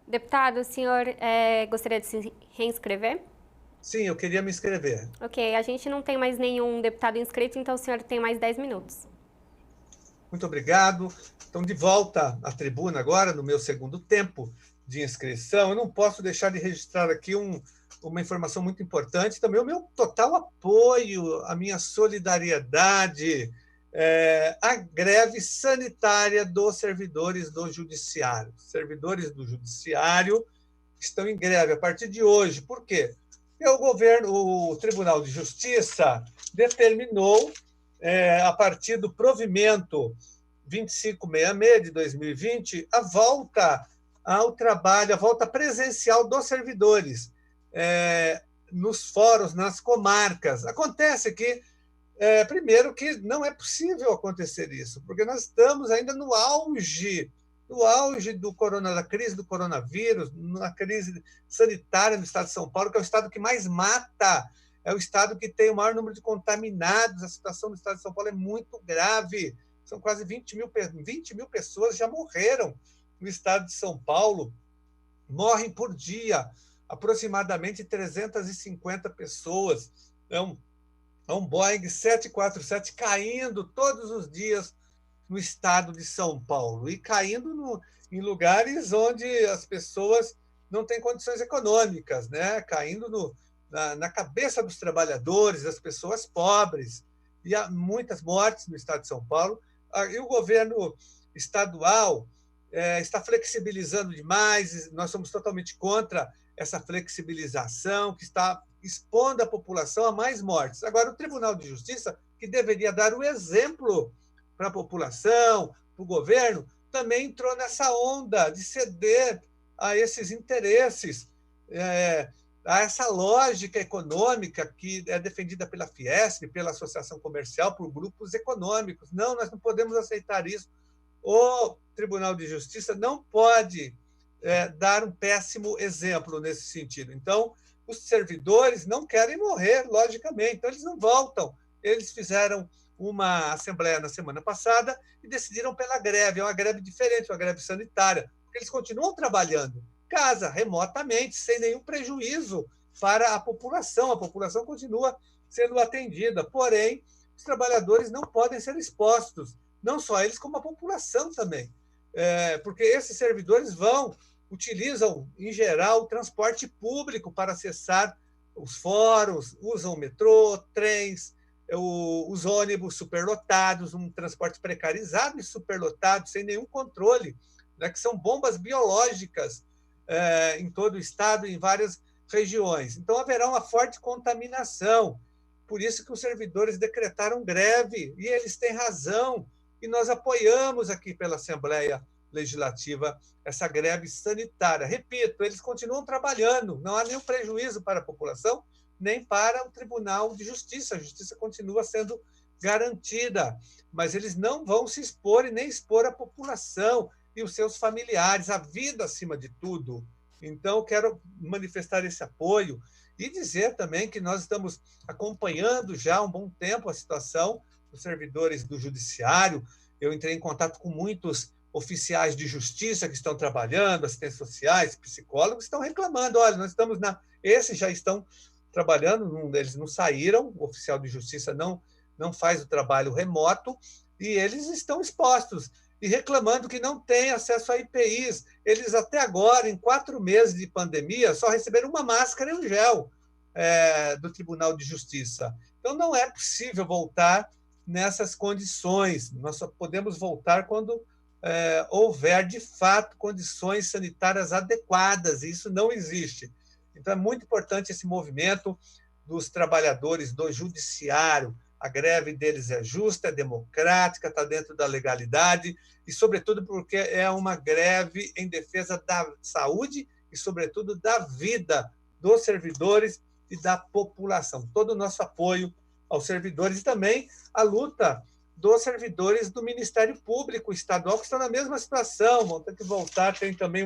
Deputado, o senhor gostaria de se reinscrever? Sim, eu queria me inscrever. Ok, a gente não tem mais nenhum deputado inscrito, então o senhor tem mais 10 minutos. Muito obrigado. Então, de volta à tribuna agora, no meu segundo tempo de inscrição. Eu não posso deixar de registrar aqui uma informação muito importante, também o meu total apoio, a minha solidariedade à greve sanitária dos servidores do Judiciário. Os servidores do Judiciário estão em greve a partir de hoje. Por quê? Porque o Tribunal de Justiça determinou, a partir do provimento 2566 de 2020, a volta ao trabalho, a volta presencial dos servidores, nos fóruns, nas comarcas. Acontece que, primeiro, que não é possível acontecer isso, porque nós estamos ainda no auge da crise do coronavírus, na crise sanitária no estado de São Paulo, que é o estado que mais mata, é o estado que tem o maior número de contaminados. A situação do estado de São Paulo é muito grave. São quase 20 mil pessoas já morreram no estado de São Paulo. Morrem por dia aproximadamente 350 pessoas. É um Boeing 747 caindo todos os dias no estado de São Paulo e caindo em lugares onde as pessoas não têm condições econômicas, né? Caindo na cabeça dos trabalhadores, das pessoas pobres. E há muitas mortes no estado de São Paulo. E o governo estadual está flexibilizando demais. Nós somos totalmente contra essa flexibilização que está expondo a população a mais mortes. Agora, o Tribunal de Justiça, que deveria dar o exemplo para a população, para o governo, também entrou nessa onda de ceder a esses interesses, a essa lógica econômica que é defendida pela Fiesp, pela Associação Comercial, por grupos econômicos. Não, nós não podemos aceitar isso. O Tribunal de Justiça não pode dar um péssimo exemplo nesse sentido. Então, os servidores não querem morrer, logicamente, então eles não voltam. Eles fizeram uma assembleia na semana passada e decidiram pela greve. É uma greve diferente, uma greve sanitária, porque eles continuam trabalhando casa, remotamente, sem nenhum prejuízo para a população. A população continua sendo atendida, porém, os trabalhadores não podem ser expostos, não só eles, como a população também, porque esses servidores utilizam, em geral, o transporte público para acessar os fóruns, usam o metrô, trens, os ônibus superlotados, um transporte precarizado e superlotado, sem nenhum controle, né, que são bombas biológicas em todo o estado, em várias regiões. Então, haverá uma forte contaminação. Por isso que os servidores decretaram greve, e eles têm razão, e nós apoiamos aqui pela Assembleia Legislativa essa greve sanitária. Repito, eles continuam trabalhando, não há nenhum prejuízo para a população, nem para o Tribunal de Justiça. A justiça continua sendo garantida, mas eles não vão se expor e nem expor a população e os seus familiares, a vida acima de tudo. Então, quero manifestar esse apoio e dizer também que nós estamos acompanhando já há um bom tempo a situação dos servidores do Judiciário. Eu entrei em contato com muitos oficiais de justiça que estão trabalhando, assistentes sociais, psicólogos, estão reclamando. Olha, nós estamos esses já estão trabalhando, eles não saíram, o oficial de justiça não faz o trabalho remoto, e eles estão expostos e reclamando que não tem acesso a IPIs. Eles, até agora, em 4 meses de pandemia, só receberam uma máscara e um gel do Tribunal de Justiça. Então, não é possível voltar nessas condições. Nós só podemos voltar quando houver, de fato, condições sanitárias adequadas, e isso não existe. Então, é muito importante esse movimento dos trabalhadores do Judiciário. A greve deles é justa, é democrática, está dentro da legalidade e, sobretudo, porque é uma greve em defesa da saúde e, sobretudo, da vida dos servidores e da população. Todo o nosso apoio aos servidores e também a luta dos servidores do Ministério Público Estadual, que estão na mesma situação, vão ter que voltar. Tem também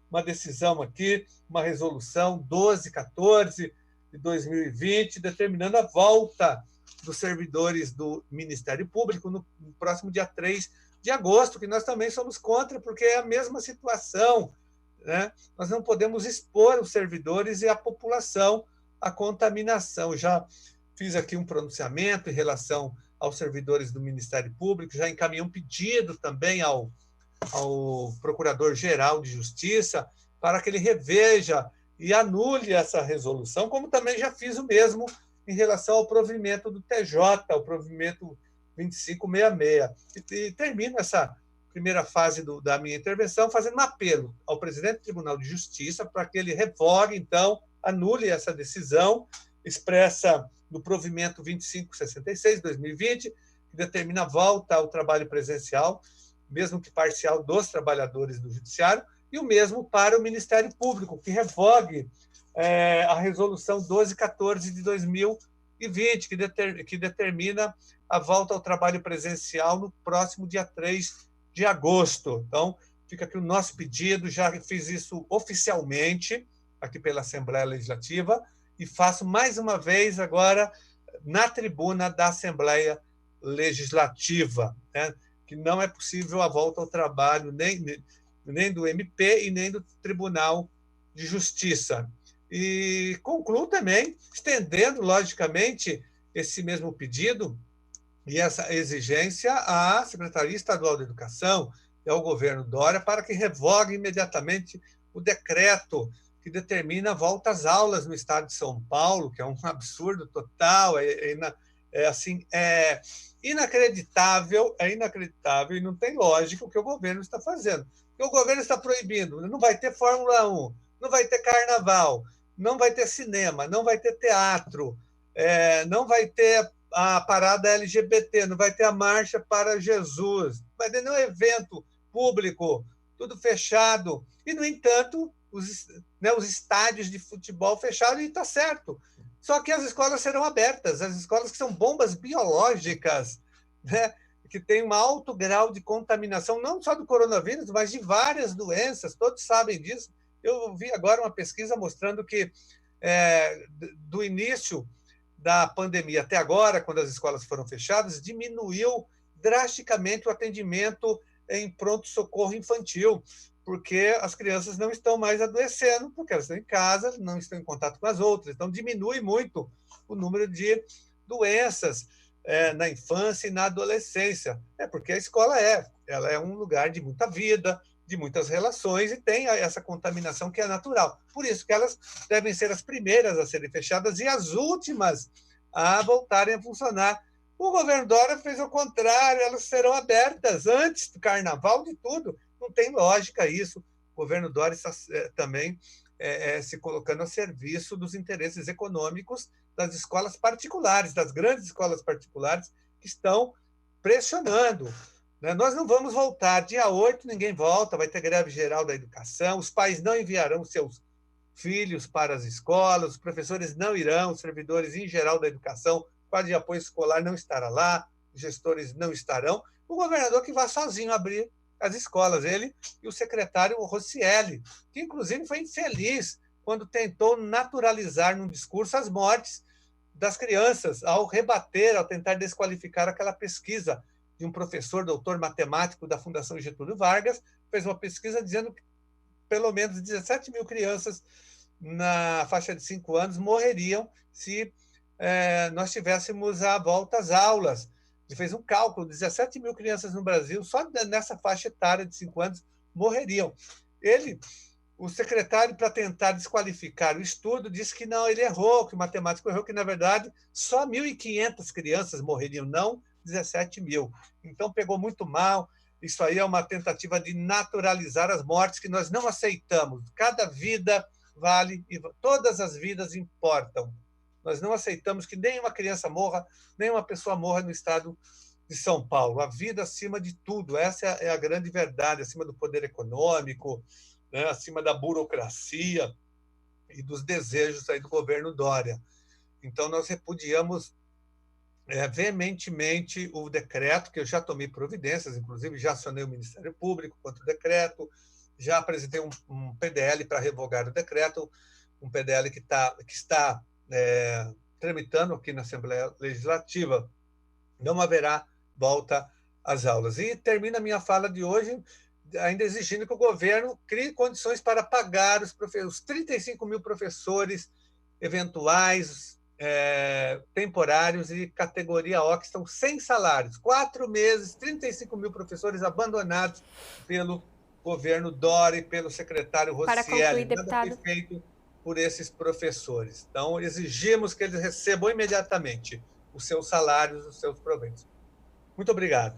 uma decisão aqui, uma resolução 1214 de 2020, determinando a volta dos servidores do Ministério Público no próximo dia 3 de agosto, que nós também somos contra, porque é a mesma situação. né? Nós não podemos expor os servidores e a população à contaminação. Já fiz aqui um pronunciamento em relação aos servidores do Ministério Público, já encaminhei um pedido também ao Procurador-Geral de Justiça para que ele reveja e anule essa resolução, como também já fiz o mesmo em relação ao provimento do TJ, o provimento 2566. E termino essa primeira fase da minha intervenção fazendo um apelo ao presidente do Tribunal de Justiça para que ele revogue, então, anule essa decisão expressa no provimento 2566/2020, que determina a volta ao trabalho presencial, mesmo que parcial, dos trabalhadores do Judiciário, e o mesmo para o Ministério Público, que revogue a Resolução 1214 de 2020, que determina a volta ao trabalho presencial no próximo dia 3 de agosto. Então, fica aqui o nosso pedido, já fiz isso oficialmente aqui pela Assembleia Legislativa e faço mais uma vez agora na tribuna da Assembleia Legislativa, né? Que não é possível a volta ao trabalho nem do MP e nem do Tribunal de Justiça. E concluo também estendendo, logicamente, esse mesmo pedido e essa exigência à Secretaria Estadual de Educação e ao governo Dória para que revogue imediatamente o decreto que determina a volta às aulas no estado de São Paulo, que é um absurdo total, é inacreditável e não tem lógica o que o governo está fazendo. O governo está proibindo, não vai ter Fórmula 1, não vai ter carnaval, não vai ter cinema, não vai ter teatro, não vai ter a parada LGBT, não vai ter a marcha para Jesus, não vai ter nenhum evento público, tudo fechado. E, no entanto, os estádios de futebol fechados, e está certo. Só que as escolas serão abertas, as escolas que são bombas biológicas, né? Que têm um alto grau de contaminação, não só do coronavírus, mas de várias doenças, todos sabem disso. Eu vi agora uma pesquisa mostrando que do início da pandemia até agora, quando as escolas foram fechadas, diminuiu drasticamente o atendimento em pronto-socorro infantil, porque as crianças não estão mais adoecendo, porque elas estão em casa, não estão em contato com as outras. Então, diminui muito o número de doenças na infância e na adolescência. Porque a escola ela é um lugar de muita vida, de muitas relações, e tem essa contaminação que é natural. Por isso que elas devem ser as primeiras a serem fechadas e as últimas a voltarem a funcionar. O governo Dória fez o contrário, elas serão abertas antes do carnaval, de tudo. Não tem lógica isso. O governo Dória está também se colocando a serviço dos interesses econômicos das escolas particulares, das grandes escolas particulares, que estão pressionando. Nós não vamos voltar. Dia 8 ninguém volta, vai ter greve geral da educação, os pais não enviarão seus filhos para as escolas, os professores não irão, os servidores em geral da educação, quadro de apoio escolar não estará lá, os gestores não estarão. O governador que vai sozinho abrir as escolas, ele e o secretário Roscielli, que inclusive foi infeliz quando tentou naturalizar num discurso as mortes das crianças, ao rebater, ao tentar desqualificar aquela pesquisa de um professor, doutor matemático da Fundação Getúlio Vargas, fez uma pesquisa dizendo que pelo menos 17 mil crianças na faixa de 5 anos morreriam se nós tivéssemos a volta às aulas. Ele fez um cálculo, 17 mil crianças no Brasil, só nessa faixa etária de 5 anos, morreriam. O secretário, para tentar desqualificar o estudo, disse que não, ele errou, que o matemático errou, que, na verdade, só 1.500 crianças morreriam, não 17 mil. Então, pegou muito mal. Isso aí é uma tentativa de naturalizar as mortes que nós não aceitamos. Cada vida vale e todas as vidas importam. Nós não aceitamos que nenhuma criança morra, nenhuma pessoa morra no estado de São Paulo. A vida acima de tudo, essa é a grande verdade, acima do poder econômico, né, acima da burocracia e dos desejos aí do governo Dória. Então, nós repudiamos veementemente o decreto, que eu já tomei providências, inclusive já acionei o Ministério Público contra o decreto, já apresentei um PDL para revogar o decreto, um PDL que está tramitando aqui na Assembleia Legislativa. Não haverá volta às aulas. E termina a minha fala de hoje ainda exigindo que o governo crie condições para pagar os 35 mil professores eventuais, temporários e categoria O que estão sem salários. 4 meses, 35 mil professores abandonados pelo governo Dória e pelo secretário Para concluir, Rossielli. Nada deputado. foi feito por esses professores. Então, exigimos que eles recebam imediatamente os seus salários, os seus proventos. Muito obrigado.